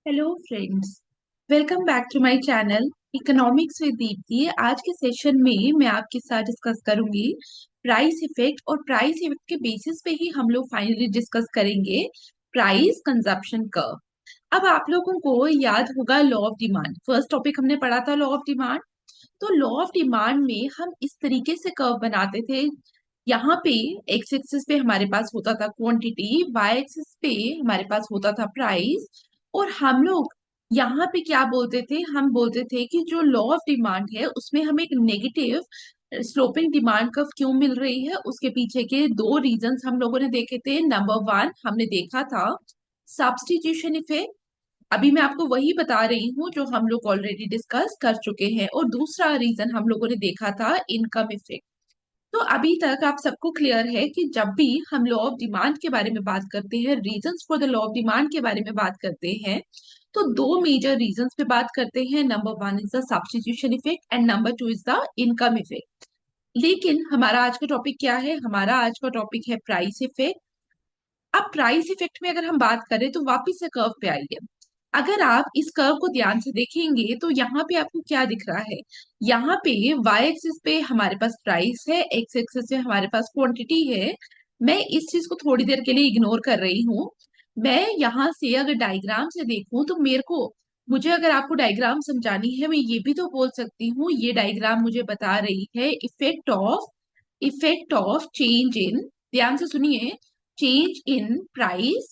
Hello friends. Welcome back to my channel economics with Deepti. आज के session में मैं आपके साथ डिस्कस करूंगी प्राइस इफेक्ट, और प्राइस इफेक्ट के बेसिस पे ही हम लोग फाइनली डिस्कस करेंगे प्राइस कंजप्शन कर्व। अब आप लोगों को याद होगा law of demand, first topic हमने पढ़ा था लॉ ऑफ डिमांड। तो लॉ ऑफ डिमांड में हम इस तरीके से कर्व बनाते थे। यहाँ पे एक्स एक्सिस पे हमारे पास होता था क्वांटिटी, वाई एक्सिस पे हमारे पास होता था प्राइस। और हम लोग यहाँ पे क्या बोलते थे, हम बोलते थे कि जो लॉ ऑफ डिमांड है उसमें हमें एक नेगेटिव स्लोपिंग डिमांड कर्व क्यों मिल रही है, उसके पीछे के दो रीजंस हम लोगों ने देखे थे। नंबर वन हमने देखा था सब्स्टिट्यूशन इफेक्ट। अभी मैं आपको वही बता रही हूँ जो हम लोग ऑलरेडी डिस्कस कर चुके हैं। और दूसरा रीजन हम लोगों ने देखा था इनकम इफेक्ट। तो अभी तक आप सबको क्लियर है कि जब भी हम लॉ ऑफ डिमांड के बारे में बात करते हैं, reasons for the law of demand के बारे में बात करते हैं, तो दो मेजर रीजंस पे बात करते हैं। Number one is the substitution effect and number two is the income effect. लेकिन हमारा आज का टॉपिक क्या है? हमारा आज का टॉपिक है प्राइस इफेक्ट। अब प्राइस इफेक्ट में अगर हम बात करें तो वापिस से कर्व पे आइए। अगर आप इस कर्व को ध्यान से देखेंगे तो यहाँ पे आपको क्या दिख रहा है? यहाँ पे वाई एक्सिस पे हमारे पास प्राइस है, एक्स एक्सिस पे हमारे पास क्वांटिटी है। मैं इस चीज को थोड़ी देर के लिए इग्नोर कर रही हूँ। मैं यहाँ से अगर डायग्राम से देखूं तो मुझे अगर आपको डायग्राम समझानी है, मैं ये भी तो बोल सकती हूँ ये डायग्राम मुझे बता रही है इफेक्ट ऑफ चेंज इन, ध्यान से सुनिए, change in price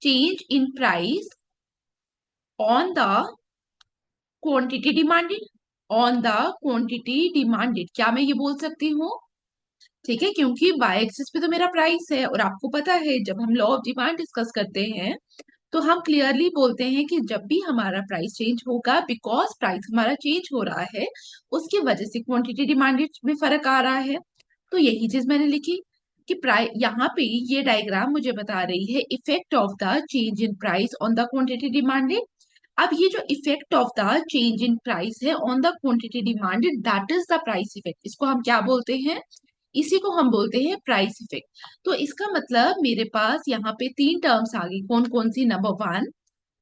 change in price on the quantity demanded, on the quantity demanded। क्या मैं ये बोल सकती हूँ? ठीक है, क्योंकि बाय एक्सिस पे तो मेरा प्राइस है, और आपको पता है जब हम लॉ ऑफ डिमांड डिस्कस करते हैं तो हम क्लियरली बोलते हैं कि जब भी हमारा प्राइस चेंज होगा, बिकॉज प्राइस हमारा चेंज हो रहा है, उसकी वजह से क्वांटिटी डिमांडेड में फर्क आ रहा है। तो यही चीज मैंने लिखी कि प्राइस, यहाँ पे ये डायग्राम मुझे बता रही है effect of the change in price on the quantity demanded. अब ये जो effect of the change in price है on the quantity demanded, that is the price effect. इसको हम क्या बोलते हैं? इसी को हम बोलते हैं प्राइस इफेक्ट। तो इसका मतलब मेरे पास यहाँ पे तीन टर्म्स आ गई। कौन कौन सी? Number one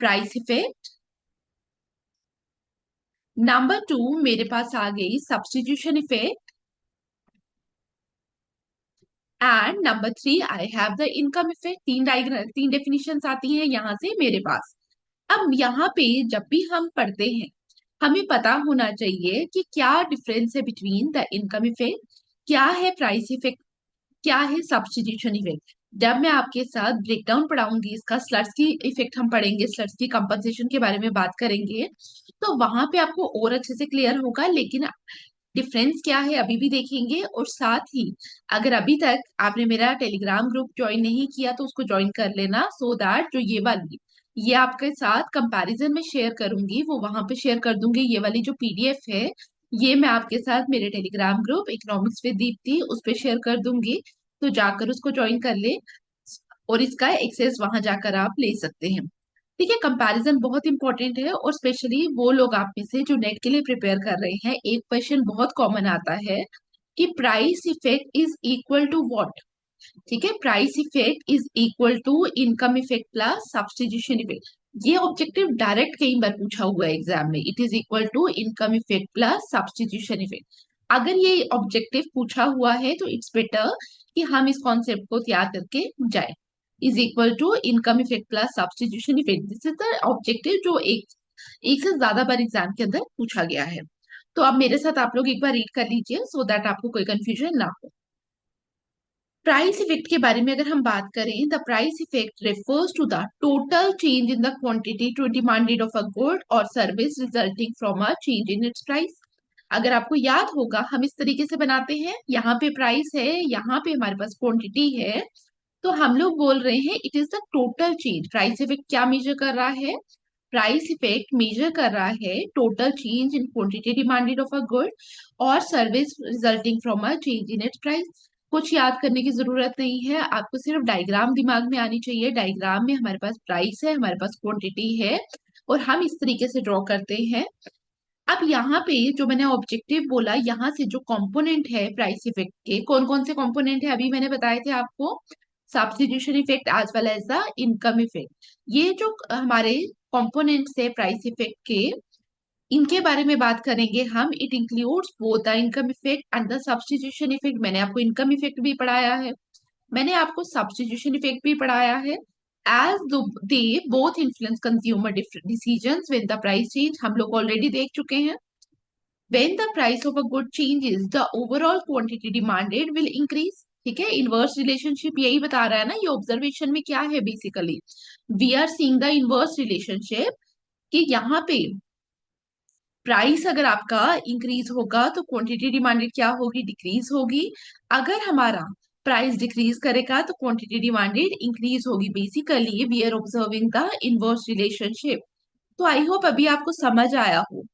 price effect, number two मेरे पास आ गई substitution effect, and number three I have the income effect. तीन डेफिनेशन आती हैं यहाँ से मेरे पास। अब यहाँ पे जब भी हम पढ़ते हैं, हमें पता होना चाहिए कि क्या डिफरेंस है बिटवीन द इनकम इफेक्ट, क्या है प्राइस इफेक्ट, क्या है सब्स्टिट्यूशन इफेक्ट। जब मैं आपके साथ ब्रेकडाउन पढ़ाऊंगी इसका, स्लट्स की इफेक्ट हम पढ़ेंगे, स्लट्स की कंपनसेशन के बारे में बात करेंगे, तो वहां पे आपको और अच्छे से क्लियर होगा। लेकिन डिफरेंस क्या है अभी भी देखेंगे। और साथ ही अगर अभी तक आपने मेरा टेलीग्राम ग्रुप ज्वाइन नहीं किया तो उसको ज्वाइन कर लेना, सो दैट जो ये आपके साथ कंपैरिजन में शेयर करूंगी वो वहां पे शेयर कर दूंगी। ये वाली जो पीडीएफ है ये मैं आपके साथ मेरे Telegram group economics with Deepti उस पे शेयर कर दूंगी, तो जाकर उसको ज्वाइन कर ले और इसका एक्सेस वहां जाकर आप ले सकते हैं। ठीक है, कंपैरिजन बहुत इंपॉर्टेंट है, और स्पेशली वो लोग आप में से जो नेट के लिए प्रिपेयर कर रहे हैं, एक क्वेश्चन बहुत कॉमन आता है कि price effect is equal to what. ठीक है, price effect is equal to income effect plus substitution effect. ये ऑब्जेक्टिव डायरेक्ट कई बार पूछा हुआ है एग्जाम में, it is equal to income effect plus substitution effect. अगर ये ऑब्जेक्टिव पूछा हुआ है तो इट्स बेटर कि हम इस कॉन्सेप्ट को तैयार करके जाए। Is equal to income effect plus substitution effect, this is the objective जो एक से ज्यादा बार एग्जाम के अंदर पूछा गया है। तो अब मेरे साथ आप लोग एक बार रीड कर लीजिए सो दैट आपको कोई कंफ्यूजन ना हो। प्राइस इफेक्ट के बारे में अगर हम बात करें, the price effect refers to the total change in the quantity to demanded of a good और service resulting from a change in its price. अगर आपको याद होगा हम इस तरीके से बनाते हैं, यहाँ पे प्राइस है, यहाँ पे हमारे पास क्वांटिटी है, तो हम लोग बोल रहे हैं it is the total change. Price effect क्या मेजर कर रहा है? प्राइस इफेक्ट मेजर कर रहा है total change in quantity demanded of a good और service resulting from a change in its price. कुछ याद करने की जरूरत नहीं है, आपको सिर्फ डायग्राम दिमाग में आनी चाहिए। डायग्राम में हमारे पास प्राइस है, हमारे पास क्वांटिटी है, और हम इस तरीके से ड्रॉ करते हैं। अब यहाँ पे जो मैंने ऑब्जेक्टिव बोला, यहाँ से जो कंपोनेंट है प्राइस इफेक्ट के, कौन कौन से कंपोनेंट है अभी मैंने बताए थे आपको। Substitution effect as well as the income effect. ये जो हमारे कंपोनेंट्स है प्राइस इफेक्ट के, इनके बारे में बात करेंगे हम। It includes both the income effect and the substitution effect. मैंने आपको इनकम इफेक्ट भी पढ़ाया है, मैंने आपको सब्स्टिट्यूशन इफेक्ट भी पढ़ाया है। As they both influence consumer decisions when the price change, हम लोग ऑलरेडी देख चुके हैं। When the price of a good changes, the overall quantity demanded will increase। ठीक है, इनवर्स रिलेशनशिप यही बता रहा है ना, ये ऑब्जर्वेशन में क्या है basically, we are seeing the inverse relationship कि यहाँ पे प्राइस अगर आपका इंक्रीज होगा तो क्वांटिटी डिमांडेड क्या होगी, डिक्रीज होगी। अगर हमारा प्राइस डिक्रीज करेगा तो क्वांटिटी डिमांडेड इंक्रीज होगी। Basically we are observing the inverse relationship. तो आई होप अभी आपको समझ आया हो।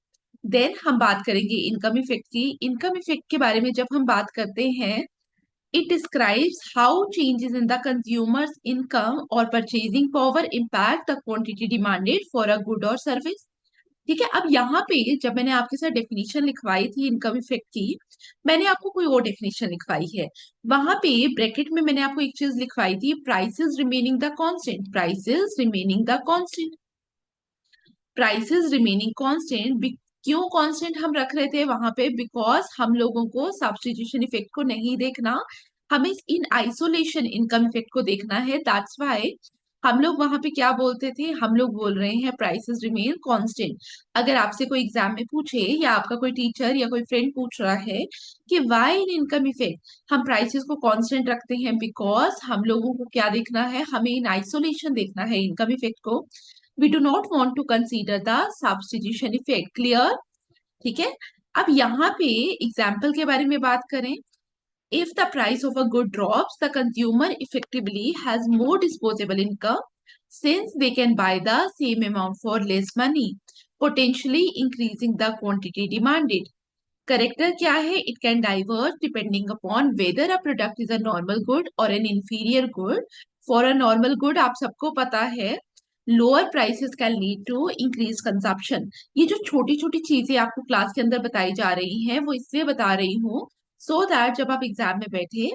देन हम बात करेंगे इनकम इफेक्ट की। इनकम इफेक्ट के बारे में जब हम बात करते हैं, it describes how changes in the consumer's income और purchasing power impact the quantity demanded for a good और सर्विस। ठीक है, अब यहाँ पे जब मैंने आपके साथ डेफिनेशन लिखवाई थी इनकम इफेक्ट की, मैंने आपको कोई और डेफिनेशन लिखवाई है। वहां पे ब्रैकेट में मैंने आपको एक चीज लिखवाई थी, prices remaining the constant, prices remaining the constant, prices remaining constant. क्यों कांस्टेंट हम रख रहे थे वहां पे, बिकॉज हम लोगों को सब्स्टिट्यूशन इफेक्ट को नहीं देखना, हमें इन आइसोलेशन इनकम इफेक्ट को देखना है। दैट्स व्हाई हम लोग वहां पे क्या बोलते थे, हम लोग बोल रहे हैं प्राइसेस रिमेन कांस्टेंट। अगर आपसे कोई एग्जाम में पूछे या आपका कोई टीचर या कोई फ्रेंड पूछ रहा है कि व्हाई इन इनकम इफेक्ट हम प्राइसेस को कांस्टेंट रखते हैं, बिकॉज हम लोगों को क्या देखना है, हमें इन आइसोलेशन देखना है इनकम इफेक्ट को। We do not want to consider the substitution effect। Clear? ठीक है, अब यहाँ पे एग्जाम्पल के बारे में बात करें। If the price of a good drops, the consumer effectively has more disposable income since they can buy the same amount for less money, potentially increasing the quantity demanded. Character क्या है, it can diverse depending upon whether a product is a normal good और an inferior good. For a normal good आप सबको पता है lower prices can lead to increase consumption. ये जो छोटी छोटी चीजें आपको क्लास के अंदर बताई जा रही हैं वो इसलिए बता रही हूँ सो दैट जब आप एग्जाम में बैठे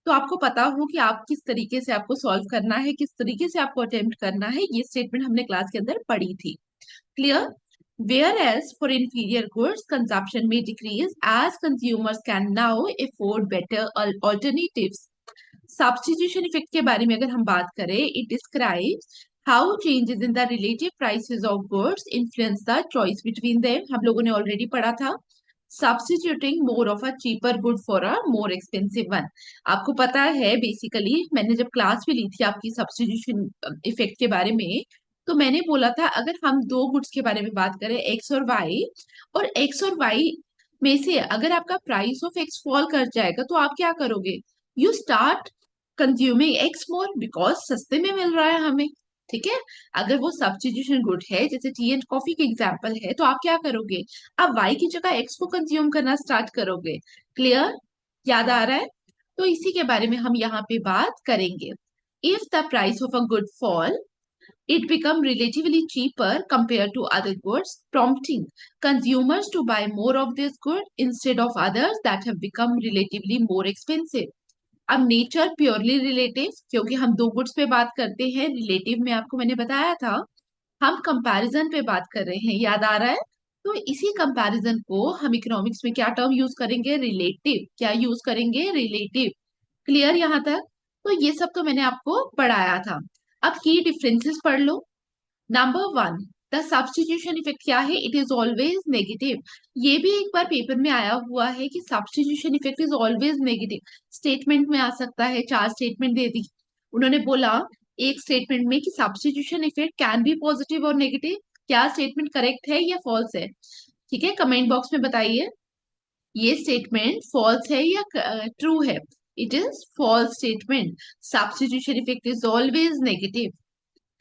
तो आपको पता हो कि आप किस तरीके से आपको सॉल्व करना है, किस तरीके से आपको अटेम्प्ट करना है। ये स्टेटमेंट हमने क्लास के अंदर पढ़ी थी। Clear? Whereas for inferior goods, consumption may decrease as consumers can now afford better alternatives। Substitution effect के बारे में अगर हम बात करें, it describes how changes in the relative prices of goods influence the choice between them। हम लोगों ने ऑलरेडी पढ़ा था, substituting more of a cheaper good for a more expensive one। आपको पता है बेसिकली मैंने जब क्लास भी ली थी आपकी सब्स्टिट्यूशन इफेक्ट के बारे में, तो मैंने बोला था अगर हम दो गुड्स के बारे में बात करें एक्स और वाई, और एक्स और वाई में से अगर आपका प्राइस ऑफ एक्स फॉल कर जाएगा तो आप क्या करोगे, you start consuming x more because सस्ते में मिल रहा है हमें। ठीक है, अगर वो सब्स्टिट्यूशन गुड है जैसे टी एंड कॉफी के एग्जाम्पल है, तो आप क्या करोगे, आप वाई की जगह एक्स को कंज्यूम करना स्टार्ट करोगे। क्लियर? याद आ रहा है? तो इसी के बारे में हम यहाँ पे बात करेंगे। If the price of a good fall, it become relatively cheaper compared to other goods, prompting consumers to buy more of this good instead of others that have become relatively more expensive। अब nature purely relative, क्योंकि हम दो goods पे बात करते हैं, relative में आपको मैंने बताया था हम कंपैरिजन पे बात कर रहे हैं, याद आ रहा है? तो इसी कंपैरिजन को हम इकोनॉमिक्स में क्या टर्म यूज करेंगे, रिलेटिव। क्या यूज करेंगे, रिलेटिव। क्लियर यहाँ तक? तो ये सब तो मैंने आपको पढ़ाया था। अब की डिफरेंसेस पढ़ लो। Number one, the substitution effect क्या है, इट इज ऑलवेज नेगेटिव। ये भी एक बार पेपर में आया हुआ है कि substitution effect is always negative. Statement में आ सकता है, चार स्टेटमेंट दे दी उन्होंने, बोला एक स्टेटमेंट में कि substitution effect can be positive और नेगेटिव। क्या स्टेटमेंट करेक्ट है या फॉल्स है? ठीक है, कमेंट बॉक्स में बताइए ये स्टेटमेंट फॉल्स है या ट्रू है। It is false statement, substitution effect is always negative.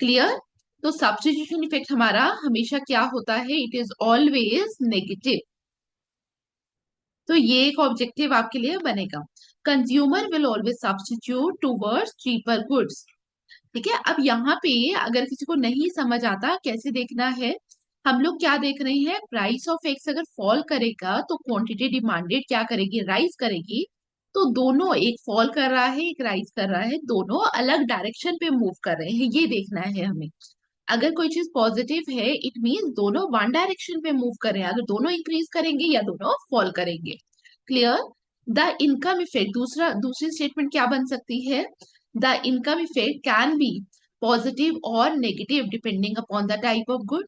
Clear? तो सब्स्टिट्यूशन इफेक्ट हमारा हमेशा क्या होता है, इट इज ऑलवेज नेगेटिव। तो ये एक ऑब्जेक्टिव आपके लिए बनेगा, consumer will always substitute towards cheaper goods. ठीक है, अब यहाँ पे अगर किसी को नहीं समझ आता कैसे देखना है, हम लोग क्या देख रहे हैं, प्राइस ऑफ एक्स अगर फॉल करेगा तो क्वांटिटी डिमांडेड क्या करेगी, राइज करेगी। तो दोनों, एक फॉल कर रहा है एक राइज कर रहा है, दोनों अलग डायरेक्शन पे मूव कर रहे हैं, ये देखना है हमें। अगर कोई चीज पॉजिटिव है इट मीन दोनों वन डायरेक्शन पे मूव कर रहे हैं, अगर दोनों इंक्रीज करेंगे या दोनों फॉल करेंगे। क्लियर। द इनकम इफेक्ट, दूसरी स्टेटमेंट क्या बन सकती है? The income effect can be positive और negative depending upon the type of good.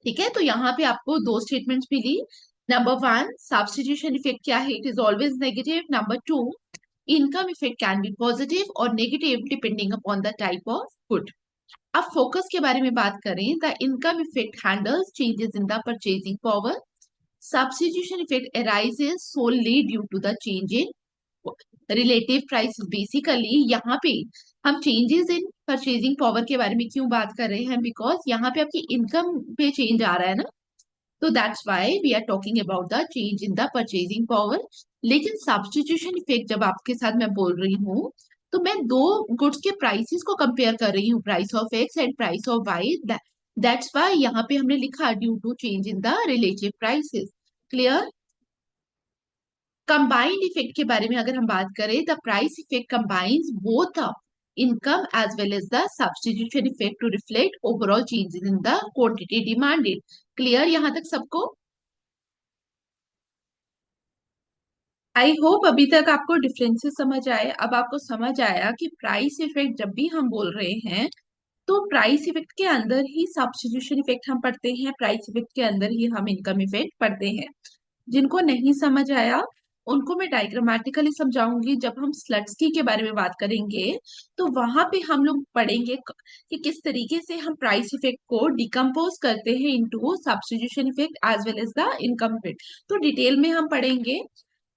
ठीक है, तो यहाँ पे आपको दो स्टेटमेंट्स मिली। नंबर वन, सब्स्टिट्यूशन इफेक्ट क्या है? It is always negative. Number two, income effect can be positive और negative depending upon the type of good. अब फोकस के बारे में बात करें, the income effect handles changes in the purchasing power. Substitution effect arises solely due to the change in relative prices. Basically यहाँ पे हम चेंजेस इन परचेजिंग पावर के बारे में क्यों बात कर रहे हैं? बिकॉज यहाँ पे आपकी इनकम पे चेंज आ रहा है ना, तो that's why we are talking about the change in the purchasing power. लेकिन सब्स्टिट्यूशन इफेक्ट जब आपके साथ मैं बोल रही हूँ, तो मैं दो गुड्स के प्राइसेस को कंपेयर कर रही हूँ, price of X and price of Y. That's why यहाँ पे हमने लिखा due to change in the relative prices. Clear. Combined effect के बारे में अगर हम बात करें, the price effect combines both the income as well as the substitution effect to reflect overall change in the quantity demanded. Clear यहाँ तक सबको? आई होप अभी तक आपको डिफरेंसेस समझ आए। अब आपको समझ आया कि प्राइस इफेक्ट जब भी हम बोल रहे हैं, तो प्राइस इफेक्ट के अंदर ही सब्स्टिट्यूशन इफेक्ट हम पढ़ते हैं, प्राइस इफेक्ट के अंदर ही हम इनकम इफेक्ट पढ़ते हैं। जिनको नहीं समझ आया उनको मैं डायग्रामेटिकली समझाऊंगी। जब हम स्लट्सकी के बारे में बात करेंगे, तो वहां पे हम लोग पढ़ेंगे कि किस तरीके से हम प्राइस इफेक्ट को डिकम्पोज करते हैं into substitution effect as well as the income effect. तो डिटेल में हम पढ़ेंगे।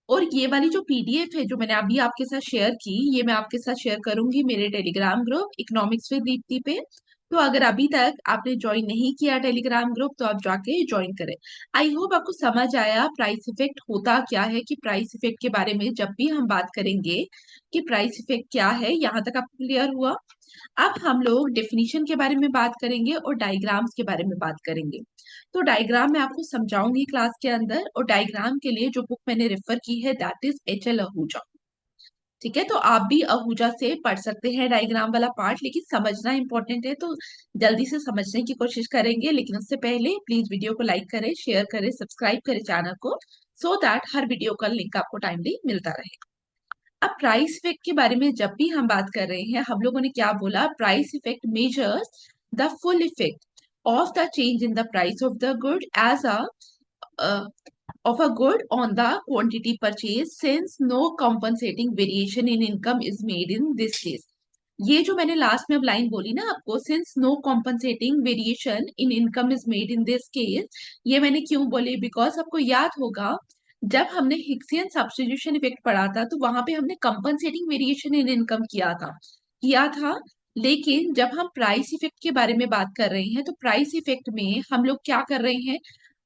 और ये वाली जो पीडीएफ है जो मैंने अभी आपके साथ शेयर की, ये मैं आपके साथ शेयर करूंगी मेरे Telegram group economics with Deepti पे। तो अगर अभी तक आपने ज्वाइन नहीं किया टेलीग्राम ग्रुप, तो आप जाके ज्वाइन करें। आई होप आपको समझ आया प्राइस इफेक्ट होता क्या है, कि प्राइस इफेक्ट के बारे में जब भी हम बात करेंगे कि प्राइस इफेक्ट क्या है, यहाँ तक आपको क्लियर हुआ। अब हम लोग डेफिनेशन के बारे में बात करेंगे और डायग्राम्स के बारे में बात करेंगे। तो डायग्राम मैं आपको समझाऊंगी क्लास के अंदर, और डायग्राम के लिए जो बुक मैंने रेफर की है that is H L Ahuja. ठीक है, तो आप भी आहूजा से पढ़ सकते हैं डायग्राम वाला पार्ट, लेकिन समझना इंपॉर्टेंट है, तो जल्दी से समझने की कोशिश करेंगे। लेकिन उससे पहले प्लीज वीडियो को लाइक करें, शेयर करें, सब्सक्राइब करें चैनल को, सो दैट हर वीडियो का लिंक आपको टाइमली मिलता रहे। अब प्राइस इफेक्ट के बारे में जब भी हम बात कर रहे हैं, हम लोगों ने क्या बोला? Price effect measures the full effect of the change in the price of the good as a of a good on the quantity purchased, since no compensating variation in income is made in this case। ये जो मैंने last में अब line बोली ना आपको, since no compensating variation in income is made in this case, ये मैंने क्यों बोली? बिकॉज आपको याद होगा जब हमने हिक्सियन सब्स्टिट्यूशन इफेक्ट पढ़ा था, तो वहां पे हमने कंपनसेटिंग वेरिएशन इन इनकम किया था। लेकिन जब हम प्राइस इफेक्ट के बारे में बात कर रहे हैं, तो प्राइस इफेक्ट में हम लोग क्या कर रहे हैं?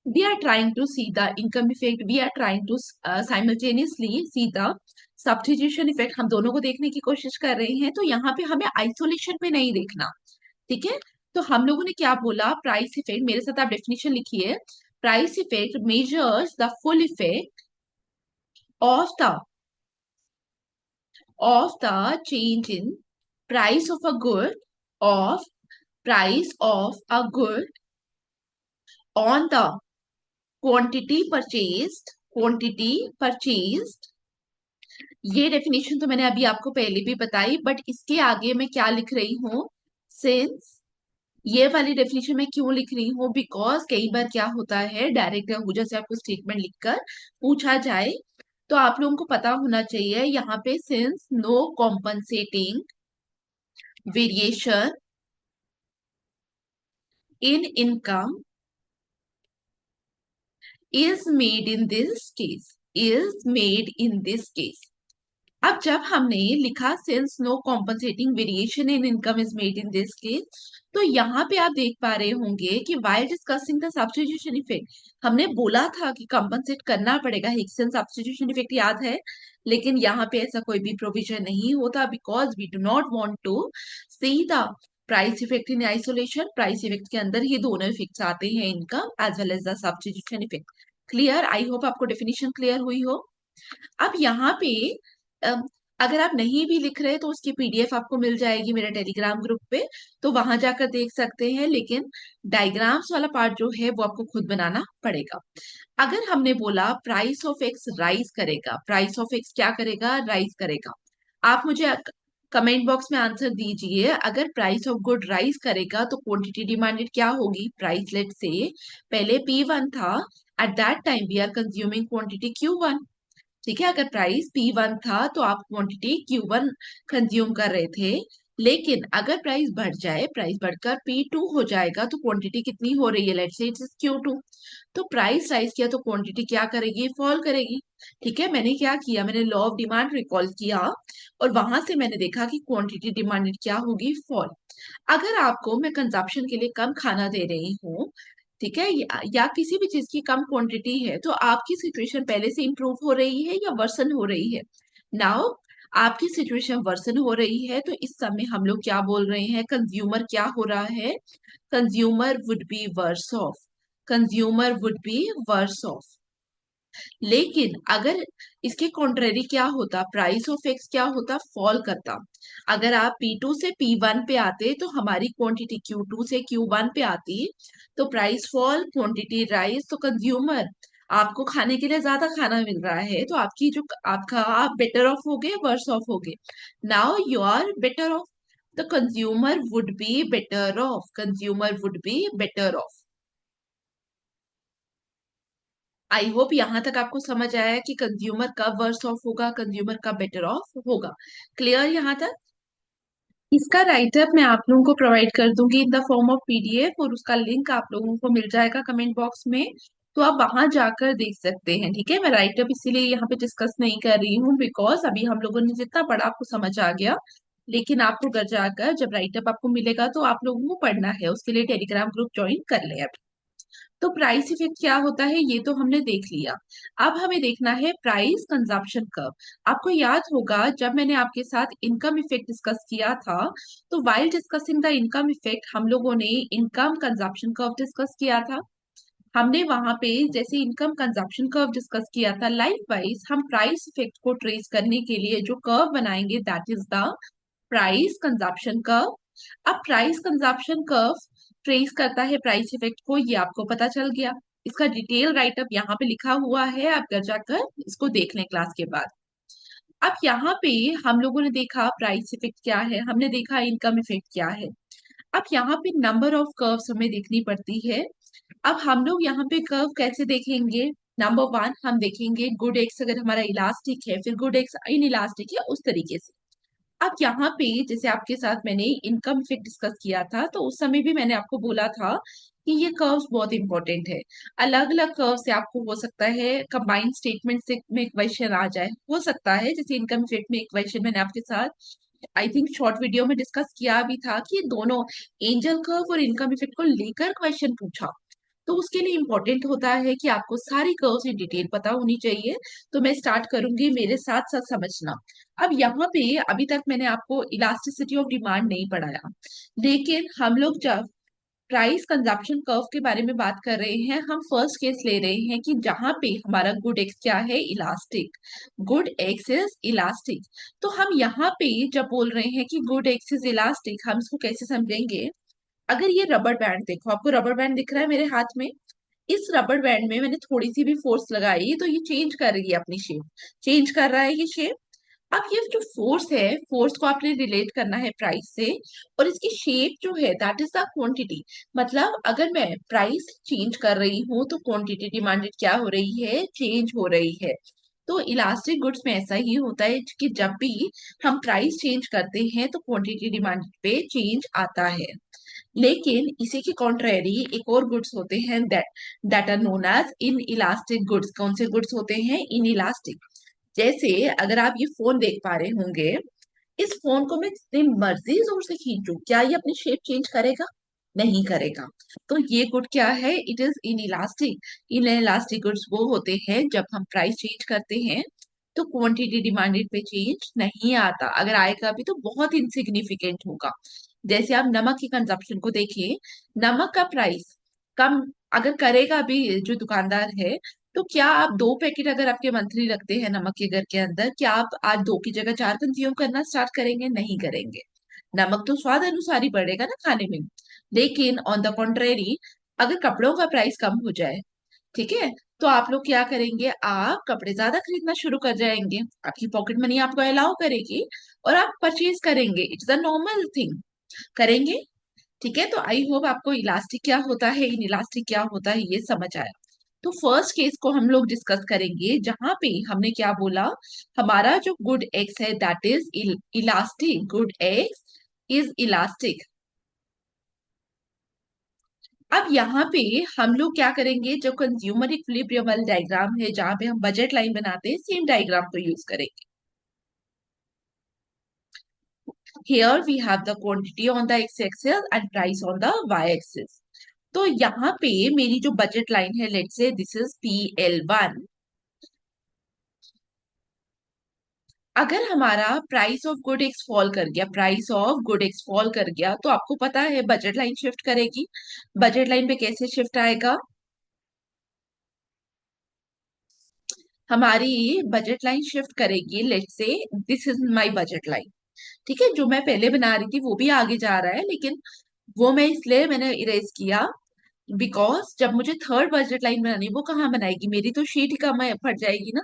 We are trying to see the income effect, we are trying to simultaneously see the substitution effect. हम दोनों को देखने की कोशिश कर रहे हैं, तो यहाँ पे हमें आइसोलेशन में नहीं देखना। ठीक है, तो हम लोगों ने क्या बोला? प्राइस इफेक्ट, मेरे साथ आप डेफिनेशन लिखिए। Price effect measures the full effect of the change in price of a good of price of a good on the quantity purchased। ये डेफिनेशन तो मैंने अभी आपको पहले भी बताई, बट इसके आगे मैं क्या लिख रही हूँ? सिंस ये वाली डेफिनेशन मैं क्यों लिख रही हूँ? बिकॉज कई बार क्या होता है, डायरेक्ट आहूजा से आपको स्टेटमेंट लिखकर पूछा जाए, तो आप लोगों को पता होना चाहिए यहाँ पे since no compensating variation in income is made in this case। अब जब हमने लिखा since no compensating variation in income is made in this case, तो यहाँ पे आप देख पा रहे होंगे कि while discussing the substitution effect, हमने बोला था कि कंपनसेट करना पड़ेगा, हिक्सन सब्स्टिट्यूशन इफेक्ट याद है। लेकिन यहाँ पे ऐसा कोई भी प्रोविजन नहीं होता, because we do not want to see the price effect in isolation. Price effect के अंदर ये दोनों इफेक्ट्स आते हैं, income as well as the substitution effect. Clear? I hope आपको डेफिनेशन क्लियर हुई हो। अब यहाँ पे अम, अगर आप नहीं भी लिख रहे तो उसकी पीडीएफ आपको मिल जाएगी मेरे टेलीग्राम ग्रुप पे, तो वहां जाकर देख सकते हैं, लेकिन डायग्राम्स वाला पार्ट जो है वो आपको खुद बनाना पड़ेगा। अगर हमने बोला प्राइस ऑफ एक्स राइज करेगा, प्राइस ऑफ एक्स क्या करेगा, राइज करेगा। आप मुझे कमेंट बॉक्स में आंसर दीजिए, अगर प्राइस ऑफ गुड राइज करेगा तो क्वांटिटी डिमांडेड क्या होगी। प्राइस लेट से पहले P1 था, at that time we are consuming quantity Q1। ठीक है, अगर प्राइस P1 था तो आप क्वांटिटी Q1 कंज्यूम कर रहे थे, लेकिन अगर प्राइस बढ़ जाए, प्राइस बढ़कर P2 हो जाएगा तो क्वांटिटी कितनी हो रही है, लेट्स से इट्स Q2। तो प्राइस राइज किया तो क्वांटिटी क्या करेगी, फॉल करेगी। ठीक है, मैंने क्या किया, मैंने लॉ ऑफ डिमांड रिकॉल किया और वहां से मैंने देखा कि क्वांटिटी डिमांडेड क्या होगी, फॉल। अगर आपको मैं कंजप्शन के लिए कम खाना दे रही हूँ, ठीक है, या किसी भी चीज की कम क्वांटिटी है, तो आपकी सिचुएशन पहले से इंप्रूव हो रही है या वर्सन हो रही है। नाउ आपकी सिचुएशन वर्सन हो रही है, तो इस समय हम लोग क्या बोल रहे हैं, कंज्यूमर क्या हो रहा है, consumer would B verse of, consumer would B verse of. लेकिन अगर इसके कॉन्ट्रेरी क्या होता, प्राइस ऑफ एक्स क्या होता, फॉल करता। अगर आप P2 से P1 पे आते तो हमारी क्वांटिटी Q2 से Q1 पे आती, तो प्राइस फॉल, क्वांटिटी राइज, तो कंज्यूमर आपको खाने के लिए ज्यादा खाना मिल रहा है, तो आपकी जो आपका आप बेटर ऑफ हो गए, वर्स ऑफ हो गए। Now you are better off, the consumer would be better off, consumer would be better off. I hope यहाँ तक आपको समझ आया कि कंज्यूमर कब वर्स ऑफ होगा, कंज्यूमर कब बेटर ऑफ होगा। क्लियर यहाँ तक। इसका राइटअप मैं आप लोगों को प्रोवाइड कर दूंगी in the form of PDF, और उसका लिंक आप लोगों को मिल जाएगा कमेंट बॉक्स में, तो आप वहां जाकर देख सकते हैं। ठीक है, मैं राइटअप इसीलिए यहाँ पे डिस्कस नहीं कर रही हूँ, बिकॉज अभी हम लोगों ने जितना पढ़ा आपको समझ आ गया, लेकिन आपको घर जाकर जब राइटअप आपको मिलेगा तो आप लोगों को पढ़ना है, उसके लिए टेलीग्राम ग्रुप ज्वाइन कर ले। तो प्राइस इफेक्ट क्या होता है ये तो हमने देख लिया। अब हमें देखना है प्राइस कंजप्शन कर्व। आपको याद होगा जब मैंने आपके साथ इनकम इफेक्ट डिस्कस किया था, तो while discussing the income effect हम लोगों ने इनकम कंजप्शन कर्व डिस्कस किया था। हमने वहां पे जैसे इनकम कंजप्शन कर्व डिस्कस किया था, लाइक वाइज हम प्राइस इफेक्ट को ट्रेस करने के लिए जो कर्व बनाएंगे, that is the price consumption curve. अब प्राइस कंजप्शन कर्व ट्रेस करता है प्राइस इफेक्ट को, ये आपको पता चल गया। इसका डिटेल राइटअप यहाँ पे लिखा हुआ है, आप घर जाकर इसको देख लें क्लास के बाद। अब यहाँ पे हम लोगों ने देखा प्राइस इफेक्ट क्या है, हमने देखा इनकम इफेक्ट क्या है। अब यहाँ पे नंबर ऑफ कर्व्स हमें देखनी पड़ती है। अब हम लोग यहाँ पे कर्व कैसे देखेंगे, नंबर वन हम देखेंगे गुड एक्स अगर हमारा इलास्टिक है, फिर गुड एक्स इन इलास्टिक है, उस तरीके से। अब यहाँ पे जैसे आपके साथ मैंने इनकम इफेक्ट डिस्कस किया था, तो उस समय भी मैंने आपको बोला था कि ये कर्व्स बहुत इंपॉर्टेंट है। अलग अलग कर्व से आपको हो सकता है कंबाइंड स्टेटमेंट से में क्वेश्चन आ जाए, हो सकता है जैसे इनकम इफेक्ट में एक क्वेश्चन मैंने आपके साथ आई थिंक शॉर्ट वीडियो में डिस्कस किया भी था कि ये दोनों एंजल कर्व और इनकम इफेक्ट को लेकर क्वेश्चन पूछा। तो उसके लिए इंपॉर्टेंट होता है कि आपको सारी कर्व्स in डिटेल पता होनी चाहिए। तो मैं स्टार्ट करूंगी, मेरे साथ साथ समझना। अब यहाँ पे अभी तक मैंने आपको इलास्टिसिटी ऑफ डिमांड नहीं पढ़ाया, लेकिन हम लोग जब प्राइस कंजप्शन कर्व के बारे में बात कर रहे हैं, हम फर्स्ट केस ले रहे हैं कि जहां पे हमारा गुड एक्स क्या है, elastic, good x is elastic. तो हम यहाँ पे जब बोल रहे हैं कि गुड एक्स इज इलास्टिक, हम इसको कैसे समझेंगे। अगर ये रबर बैंड देखो, आपको रबर बैंड दिख रहा है मेरे हाथ में, इस रबर बैंड में मैंने थोड़ी सी भी फोर्स लगाई तो ये चेंज कर रही है अपनी शेप, चेंज कर रहा है ये शेप। अब ये जो फोर्स है, फोर्स को आपने रिलेट करना है प्राइस से, और इसकी शेप जो है दैट इज द क्वांटिटी। मतलब अगर मैं प्राइस चेंज कर रही हूँ तो क्वांटिटी डिमांडेड क्या हो रही है, चेंज हो रही है। तो इलास्टिक गुड्स में ऐसा ही होता है कि जब भी हम प्राइस चेंज करते हैं तो क्वांटिटी डिमांड पे चेंज आता है। लेकिन इसी के कॉन्ट्रेरी एक और गुड्स होते हैं, that are known as inelastic goods. कौन से गुड्स होते हैं, इन इलास्टिक। जैसे अगर आप ये फोन देख पा रहे होंगे, इस फोन को मैं जितनी मर्जी जोर से खींचूं, क्या ये अपनी शेप चेंज करेगा, नहीं करेगा। तो ये गुड क्या है, it is in elastic. In elastic goods वो होते हैं जब हम प्राइस चेंज करते हैं तो क्वांटिटी डिमांडेड पे चेंज नहीं आता, अगर आएगा भी तो बहुत इनसिग्निफिकेंट होगा। जैसे आप नमक की कंजप्शन को देखिए, नमक का प्राइस कम अगर करेगा भी जो दुकानदार है, तो क्या आप 2 पैकेट अगर आपके मंथली रखते हैं नमक के घर के अंदर, क्या आप आज 2 की जगह 4 कंज्यूम करना स्टार्ट करेंगे? नहीं करेंगे। नमक तो स्वाद अनुसार ही बढ़ेगा ना खाने में। लेकिन ऑन द कॉन्ट्रेरी, अगर कपड़ों का प्राइस कम हो जाए, ठीक है, तो आप लोग क्या करेंगे? आप कपड़े ज्यादा खरीदना शुरू कर जाएंगे, आपकी पॉकेट मनी आपको अलाउ करेगी और आप परचेज करेंगे। इट्स अ नॉर्मल थिंग, करेंगे। ठीक है, तो आई होप आपको इलास्टिक क्या होता है, इन इलास्टिक क्या होता है, ये समझ आया। तो फर्स्ट केस को हम लोग डिस्कस करेंगे, जहां पे हमने क्या बोला, हमारा जो गुड एक्स है that is elastic, good x is elastic. अब यहाँ पे हम लोग क्या करेंगे, जो कंज्यूमर इक्विलिब्रियम वाला डायग्राम है जहां पे हम बजट लाइन बनाते हैं, सेम डायग्राम को यूज करेंगे। Here we have the quantity on the x-axis and price on the y-axis. तो यहाँ पे मेरी जो बजट लाइन है, let's say this is PL1। अगर हमारा price of good X fall कर गया, price of good X fall कर गया, तो आपको पता है बजट लाइन शिफ्ट करेगी। बजट लाइन पे कैसे शिफ्ट आएगा? हमारी बजट लाइन शिफ्ट करेगी, let's say this is my budget line. ठीक है, जो मैं पहले बना रही थी वो भी आगे जा रहा है, लेकिन वो मैं इसलिए मैंने इरेज किया बिकॉज जब मुझे थर्ड बजट लाइन बनानी, वो कहाँ बनाएगी? मेरी तो शीट ही कम फट जाएगी ना।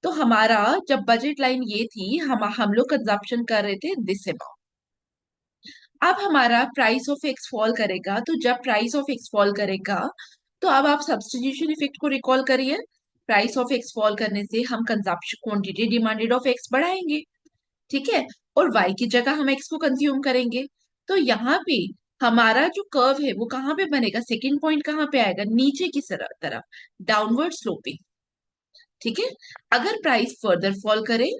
तो हमारा जब बजट लाइन ये थी, हम लोग कंजप्शन कर रहे थे दिस अमाउंट। अब हमारा प्राइस ऑफ एक्स फॉल करेगा, तो जब प्राइस ऑफ एक्स फॉल करेगा, तो अब आप सब्स्टिट्यूशन इफेक्ट को रिकॉल करिए। प्राइस ऑफ एक्स फॉल करने से हम consumption quantity demanded of x बढ़ाएंगे, ठीक है, और वाई की जगह हम एक्स को कंज्यूम करेंगे। तो यहाँ पे हमारा जो कर्व है वो कहाँ पे बनेगा? सेकंड पॉइंट कहाँ पे आएगा? नीचे की तरफ, डाउनवर्ड स्लोपिंग। ठीक है, अगर प्राइस फर्दर फॉल करे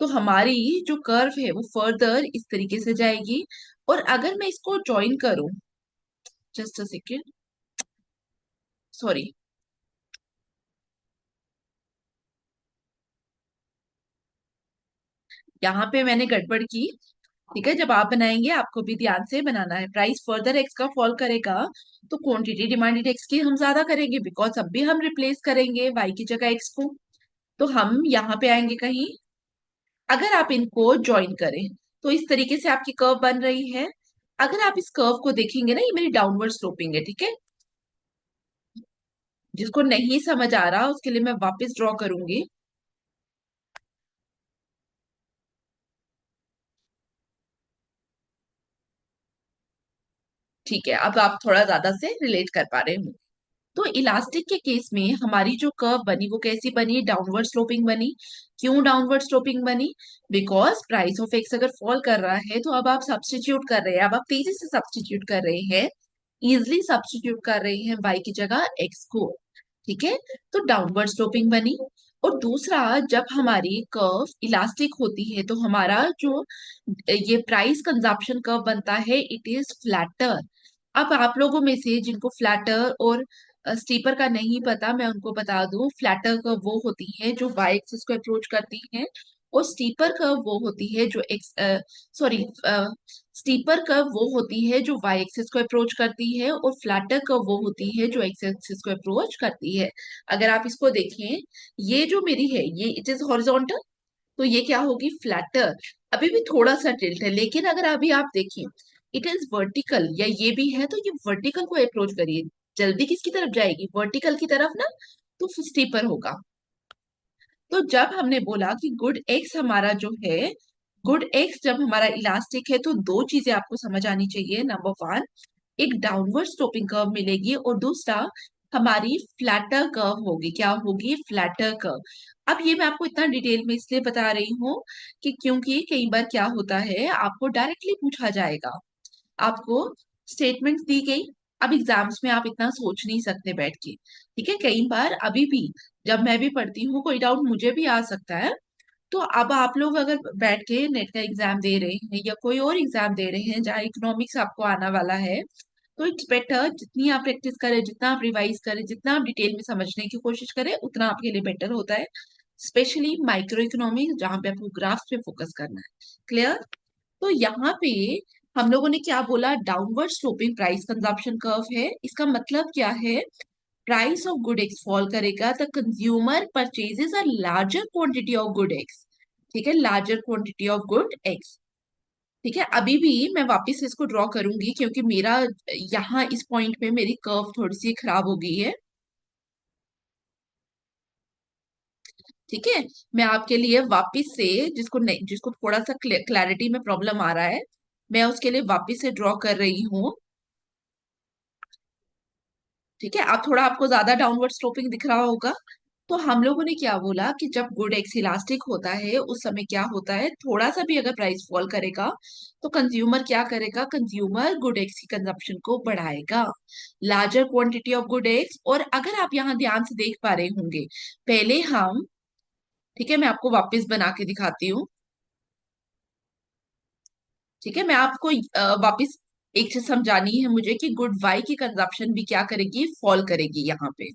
तो हमारी जो कर्व है वो फर्दर इस तरीके से जाएगी। और अगर मैं इसको ज्वाइन करूं, जस्ट अ सेकेंड, सॉरी, यहाँ पे मैंने गड़बड़ की। ठीक है, जब आप बनाएंगे आपको भी ध्यान से बनाना है। प्राइस फर्दर एक्स का फॉल करेगा तो क्वांटिटी डिमांडेड एक्स की हम ज्यादा करेंगे, बिकॉज अब भी हम रिप्लेस करेंगे वाई की जगह एक्स को। तो हम यहाँ पे आएंगे कहीं, अगर आप इनको ज्वाइन करें तो इस तरीके से आपकी कर्व बन रही है। अगर आप इस कर्व को देखेंगे ना, ये मेरी डाउनवर्ड स्लोपिंग है, ठीक है। जिसको नहीं समझ आ रहा उसके लिए मैं वापस ड्रॉ करूंगी। ठीक है, अब आप थोड़ा ज्यादा से रिलेट कर पा रहे हो। तो इलास्टिक के केस में हमारी जो कर्व बनी वो कैसी बनी? डाउनवर्ड स्लोपिंग बनी। क्यों डाउनवर्ड स्लोपिंग बनी? बिकॉज प्राइस ऑफ एक्स अगर फॉल कर रहा है तो अब आप सब्स्टिट्यूट कर रहे हैं, अब आप तेजी से सब्स्टिट्यूट कर रहे हैं, इजिली सब्स्टिट्यूट कर रहे हैं वाई की जगह एक्स को। ठीक है, तो डाउनवर्ड स्लोपिंग बनी। और दूसरा, जब हमारी कर्व इलास्टिक होती है तो हमारा जो ये प्राइस कंजप्शन कर्व बनता है इट इज फ्लैटर। अब आप लोगों में से जिनको फ्लैटर और स्टीपर का नहीं पता, मैं उनको बता दूं, फ्लैटर कर्व वो होती है जो वाई एक्सिस को अप्रोच करती है, और स्टीपर कर्व वो होती है जो एक्स, सॉरी, स्टीपर कर्व वो होती है जो वाई एक्सिस को अप्रोच करती है, और फ्लैटर कर्व वो होती है जो एक्स एक्सिस को अप्रोच करती है। अगर आप इसको देखें, ये जो मेरी है ये इट इज हॉरिजॉन्टल, तो ये क्या होगी? फ्लैटर। अभी भी थोड़ा सा टिल्ट है, लेकिन अगर अभी आप देखें इट इज वर्टिकल, या ये भी है, तो ये वर्टिकल को अप्रोच करिए। जल्दी किसकी तरफ जाएगी? वर्टिकल की तरफ ना, तो स्टीपर होगा। तो जब हमने बोला कि गुड एक्स हमारा जो है, गुड एक्स जब हमारा इलास्टिक है, तो दो चीजें आपको समझ आनी चाहिए। नंबर वन, एक डाउनवर्ड स्लोपिंग कर्व मिलेगी, और दूसरा हमारी फ्लैटर कर्व होगी। क्या होगी? Flatter curve. अब ये मैं आपको इतना डिटेल में इसलिए बता रही हूँ कि क्योंकि कई बार क्या होता है, आपको डायरेक्टली पूछा जाएगा, आपको स्टेटमेंट दी गई। अब एग्जाम्स में आप इतना सोच नहीं सकते बैठ के, ठीक है। कई बार अभी भी जब मैं भी पढ़ती हूँ कोई डाउट मुझे भी आ सकता है। तो अब आप लोग अगर बैठ के नेट का एग्जाम दे रहे हैं या कोई और एग्जाम दे रहे हैं जहाँ इकोनॉमिक्स आपको आना वाला है, तो इट्स बेटर जितनी आप प्रैक्टिस करें, जितना आप रिवाइज करें, जितना आप डिटेल में समझने की कोशिश करें, उतना आपके लिए बेटर होता है। स्पेशली माइक्रो इकोनॉमिक्स जहाँ पे आपको ग्राफ्स पे फोकस करना है। क्लियर? तो यहाँ पे हम लोगों ने क्या बोला? Downward sloping price consumption curve है। इसका मतलब क्या है? Price of good X fall करेगा, the consumer purchases a larger quantity of good X. ठीक है, larger quantity of good X. ठीक है, अभी भी मैं वापस से इसको ड्रॉ करूंगी क्योंकि मेरा यहाँ इस पॉइंट पे मेरी कर्व थोड़ी सी खराब हो गई है। ठीक है, मैं आपके लिए वापस से, जिसको नहीं, जिसको थोड़ा सा क्लैरिटी में प्रॉब्लम आ रहा है, मैं उसके लिए वापस से ड्रॉ कर रही हूँ। ठीक है, अब थोड़ा आपको ज्यादा डाउनवर्ड स्लोपिंग दिख रहा होगा। तो हम लोगों ने क्या बोला कि जब गुड एक्स इलास्टिक होता है उस समय क्या होता है, थोड़ा सा भी अगर प्राइस फॉल करेगा तो कंज्यूमर क्या करेगा, कंज्यूमर गुड एक्स की कंजप्शन को बढ़ाएगा, larger quantity of good x. और अगर आप यहाँ ध्यान से देख पा रहे होंगे, पहले हम, ठीक है मैं आपको वापस बना के दिखाती हूँ। ठीक है, मैं आपको वापस एक चीज समझानी है मुझे कि गुड वाई की कंजप्शन भी क्या करेगी, फॉल करेगी यहाँ पे।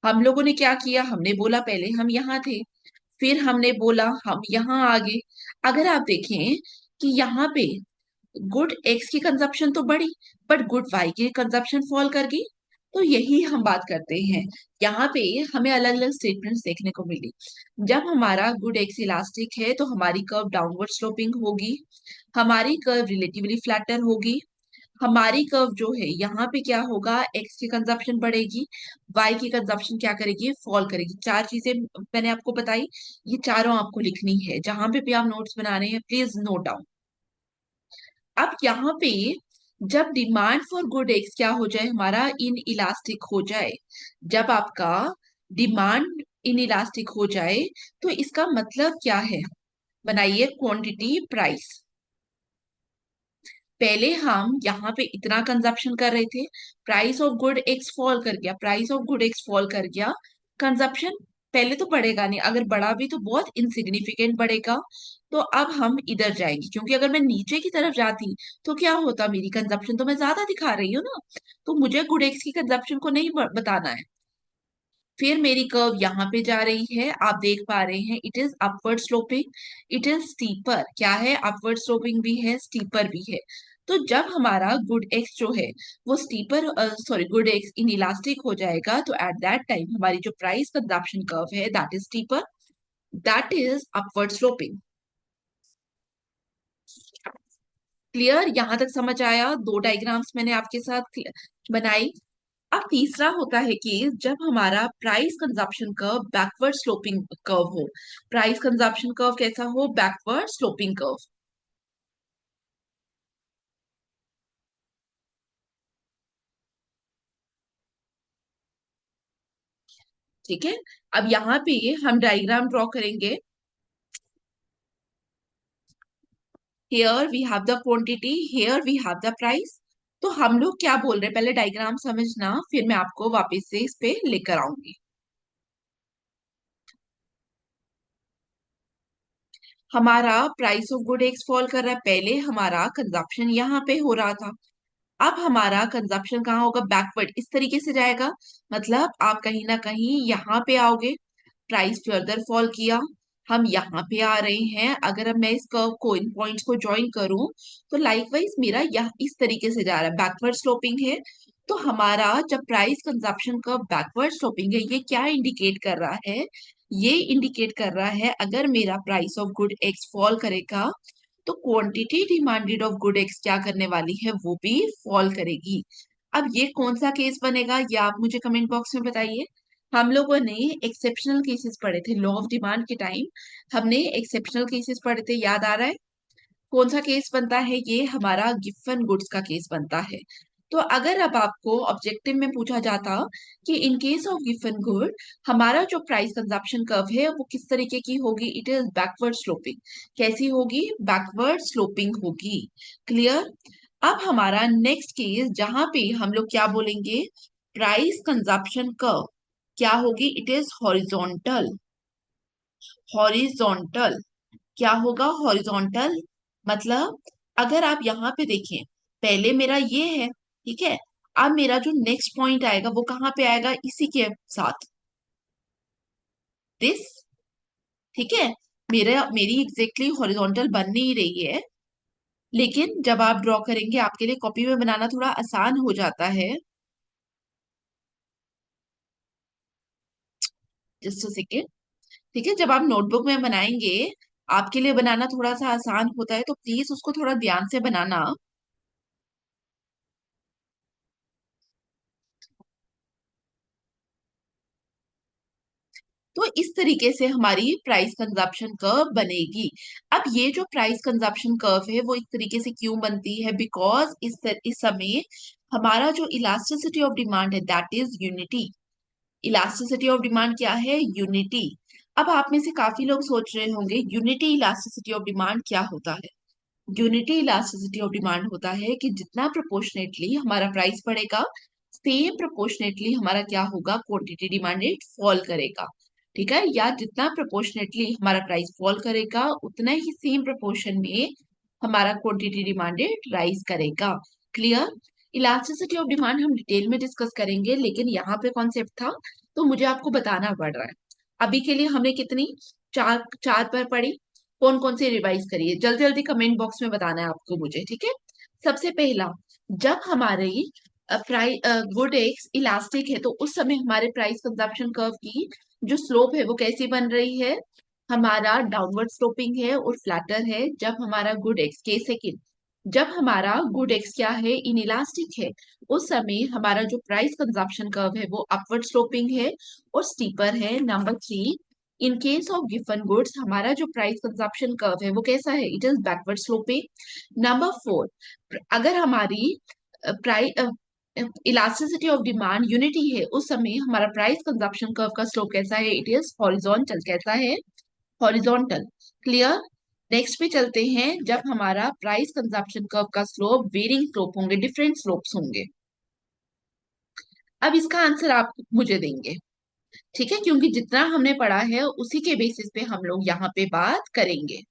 हम लोगों ने क्या किया, हमने बोला पहले हम यहाँ थे, फिर हमने बोला हम यहाँ आ गए। अगर आप देखें कि यहाँ पे गुड एक्स की कंजप्शन तो बढ़ी, बट गुड वाई की कंजप्शन फॉल कर गई। तो यही हम बात करते हैं, यहाँ पे हमें अलग अलग स्टेटमेंट्स देखने को मिली। जब हमारा गुड एक्स इलास्टिक है तो हमारी कर्व डाउनवर्ड स्लोपिंग होगी, हमारी कर्व रिलेटिवली फ्लैटर होगी, हमारी कर्व जो है यहाँ पे क्या होगा, एक्स की कंजप्शन बढ़ेगी, वाई की कंजप्शन क्या करेगी, फॉल करेगी। चार चीजें मैंने आपको बताई, ये चारों आपको लिखनी है, जहां पे भी आप नोट्स बना रहे हैं प्लीज नोट डाउन। अब यहाँ पे जब डिमांड फॉर गुड एक्स क्या हो जाए, हमारा इन इलास्टिक हो जाए, जब आपका डिमांड इन इलास्टिक हो जाए तो इसका मतलब क्या है, बनाइए क्वांटिटी प्राइस। पहले हम यहाँ पे इतना कंजप्शन कर रहे थे, price of good X fall कर गया, price of good X fall कर गया, कंजप्शन पहले तो बढ़ेगा नहीं, अगर बढ़ा भी तो बहुत इनसिग्निफिकेंट बढ़ेगा। तो अब हम इधर जाएंगे, क्योंकि अगर मैं नीचे की तरफ जाती तो क्या होता, मेरी कंजप्शन तो मैं ज्यादा दिखा रही हूँ ना, तो मुझे गुड एक्स की कंजप्शन को नहीं बताना है। फिर मेरी कर्व यहाँ पे जा रही है, आप देख पा रहे हैं it is upward sloping, it is steeper, क्या है, अपवर्ड स्लोपिंग भी है, स्टीपर भी है। तो जब हमारा गुड एक्स जो है वो steeper, sorry good X inelastic हो जाएगा, तो एट दैट टाइम हमारी जो प्राइस कंजप्शन कर्व है that is steeper, that is upward sloping. Clear, यहां तक समझ आया, दो डायग्राम्स मैंने आपके साथ बनाई। अब तीसरा होता है कि जब हमारा price consumption curve backward sloping curve हो, प्राइस कंजप्शन कर्व कैसा हो, बैकवर्ड स्लोपिंग कर्व। ठीक है, अब यहाँ पे हम डायग्राम ड्रॉ करेंगे। Here we have the quantity, here we have the price. तो हम लोग क्या बोल रहे हैं, पहले डायग्राम समझना, फिर मैं आपको वापस से इस पे लेकर आऊंगी। हमारा price of good X fall कर रहा है, पहले हमारा कंजप्शन यहाँ पे हो रहा था, अब हमारा कंजप्शन कहाँ होगा, बैकवर्ड इस तरीके से जाएगा। मतलब आप कहीं ना कहीं यहाँ पे आओगे, प्राइस फर्दर फॉल किया, हम यहाँ पे आ रहे हैं। अगर अब मैं इस कर्व को, इन पॉइंट्स को ज्वाइन करूं, तो लाइकवाइज मेरा यह इस तरीके से जा रहा है, बैकवर्ड स्लोपिंग है। तो हमारा जब price consumption curve backward sloping है, ये क्या इंडिकेट कर रहा है, ये इंडिकेट कर रहा है अगर मेरा price of good X fall करेगा तो quantity demanded of good x क्या करने वाली है, वो भी फॉल करेगी। अब ये कौन सा केस बनेगा, ये आप मुझे कमेंट बॉक्स में बताइए। हम लोगों ने एक्सेप्शनल केसेस पढ़े थे लॉ ऑफ डिमांड के टाइम, हमने एक्सेप्शनल केसेस पढ़े थे, याद आ रहा है। कौन सा केस बनता है, ये हमारा गिवन गुड्स का केस बनता है। तो अगर अब आपको ऑब्जेक्टिव में पूछा जाता कि in case of given good हमारा जो प्राइस कंजप्शन कर्व है वो किस तरीके की होगी, इट इज बैकवर्ड स्लोपिंग। कैसी होगी, बैकवर्ड स्लोपिंग होगी। क्लियर। अब हमारा नेक्स्ट केस जहां पे हम लोग क्या बोलेंगे, प्राइस कंजप्शन कर्व क्या होगी, इट इज हॉरिजॉन्टल। हॉरिजॉन्टल क्या होगा, हॉरिजॉन्टल। मतलब अगर आप यहाँ पे देखें, पहले मेरा ये है, ठीक है, अब मेरा जो नेक्स्ट पॉइंट आएगा वो कहाँ पे आएगा, इसी के साथ, दिस। ठीक है, मेरी एग्जैक्टली हॉरिजॉन्टल बन नहीं रही है, लेकिन जब आप ड्रॉ करेंगे आपके लिए कॉपी में बनाना थोड़ा आसान हो जाता है। Just a second. ठीक है, जब आप नोटबुक में बनाएंगे आपके लिए बनाना थोड़ा सा आसान होता है, तो प्लीज उसको थोड़ा ध्यान से बनाना। तो इस तरीके से हमारी प्राइस कंजप्शन कर्व बनेगी। अब ये जो प्राइस कंजप्शन कर्व है वो इस तरीके से क्यों बनती है? बिकॉज इस समय हमारा जो इलास्टिसिटी ऑफ डिमांड है that is unity. Elasticity of demand क्या है? यूनिटी। अब आप में से काफी लोग सोच रहे होंगे यूनिटी इलास्टिसिटी ऑफ डिमांड क्या होता है? यूनिटी इलास्टिसिटी ऑफ डिमांड होता है कि जितना प्रोपोर्शनेटली हमारा प्राइस बढ़ेगा, सेम प्रोपोर्शनेटली हमारा क्या होगा? क्वांटिटी डिमांडेड फॉल करेगा। ठीक है, या जितना प्रोपोर्शनेटली हमारा प्राइस फॉल करेगा उतना ही सेम प्रोपोर्शन में हमारा क्वांटिटी डिमांडेड राइज करेगा। क्लियर? इलास्टिसिटी ऑफ डिमांड हम डिटेल में डिस्कस करेंगे, लेकिन यहाँ पे कॉन्सेप्ट था तो मुझे आपको बताना पड़ रहा है। अभी के लिए हमने कितनी, चार चार पर पढ़ी। कौन कौन से रिवाइज करिए, जल्दी जल्दी कमेंट बॉक्स में बताना है आपको मुझे, ठीक है? सबसे पहला, जब हमारे प्राइस गुड एक्स इलास्टिक है तो उस समय हमारे प्राइस कंजप्शन कर्व की जो स्लोप है वो कैसी बन रही है? हमारा डाउनवर्ड स्लोपिंग है और फ्लैटर है। जब हमारा गुड एक्स के सेकेंड, जब हमारा गुड एक्स क्या है? इनइलास्टिक है, उस समय हमारा जो प्राइस कंजप्शन कर्व है वो अपवर्ड स्लोपिंग है और स्टीपर है। Number three, in case of given goods हमारा जो प्राइस कंजप्शन कर्व है वो कैसा है? It is backward sloping. Number four, अगर हमारी price elasticity of demand unity है उस समय हमारा प्राइस कंजप्शन कर्व का स्लोप कैसा है? It is horizontal. कैसा है? हॉरिजॉन्टल। क्लियर? नेक्स्ट पे चलते हैं, जब हमारा प्राइस कंजप्शन कर्व का स्लोप वेरिंग स्लोप होंगे, डिफरेंट स्लोप्स होंगे। अब इसका आंसर आप मुझे देंगे, ठीक है? क्योंकि जितना हमने पढ़ा है उसी के बेसिस पे हम लोग यहाँ पे बात करेंगे।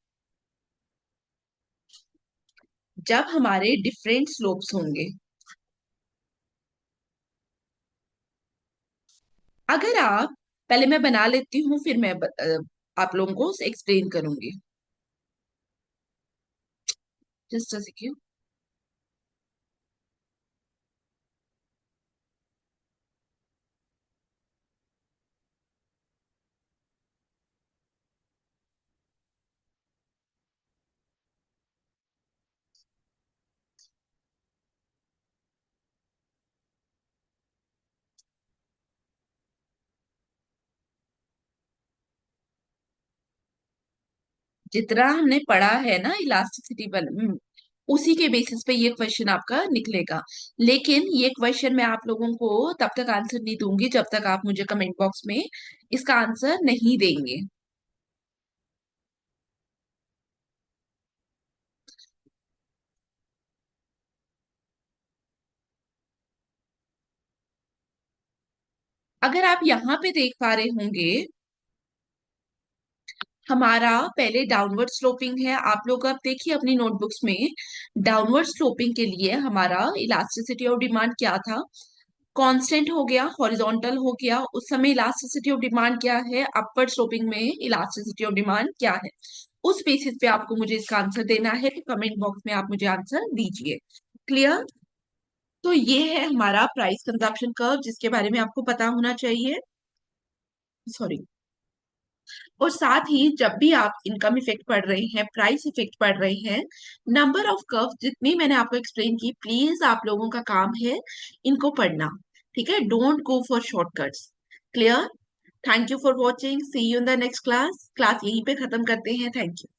जब हमारे डिफरेंट स्लोप्स होंगे, अगर आप, पहले मैं बना लेती हूँ फिर मैं आप लोगों को एक्सप्लेन करूंगी। Just a second. जितना हमने पढ़ा है ना इलास्टिसिटी पर, उसी के बेसिस पे ये क्वेश्चन आपका निकलेगा। लेकिन ये क्वेश्चन मैं आप लोगों को तब तक आंसर नहीं दूंगी जब तक आप मुझे कमेंट बॉक्स में इसका आंसर नहीं देंगे। अगर आप यहाँ पे देख पा रहे होंगे, हमारा पहले डाउनवर्ड स्लोपिंग है। आप लोग अब देखिए अपनी नोटबुक्स में, डाउनवर्ड स्लोपिंग के लिए हमारा इलास्टिसिटी ऑफ डिमांड क्या था? कांस्टेंट हो गया, हॉरिजॉन्टल हो गया। उस समय इलास्टिसिटी ऑफ डिमांड क्या है? अपवर्ड स्लोपिंग में इलास्टिसिटी ऑफ डिमांड क्या है? उस बेसिस पे आपको मुझे इसका आंसर देना है, तो कमेंट बॉक्स में आप मुझे आंसर दीजिए। क्लियर? तो ये है हमारा प्राइस कंजप्शन कर्व जिसके बारे में आपको पता होना चाहिए। सॉरी। और साथ ही जब भी आप इनकम इफेक्ट पढ़ रहे हैं, प्राइस इफेक्ट पढ़ रहे हैं, नंबर ऑफ कर्व जितनी मैंने आपको एक्सप्लेन की, प्लीज आप लोगों का काम है इनको पढ़ना। ठीक है, don't go for shortcuts. Clear? Thank you for watching, see you in the next class. Class यहीं पे खत्म करते हैं। Thank you.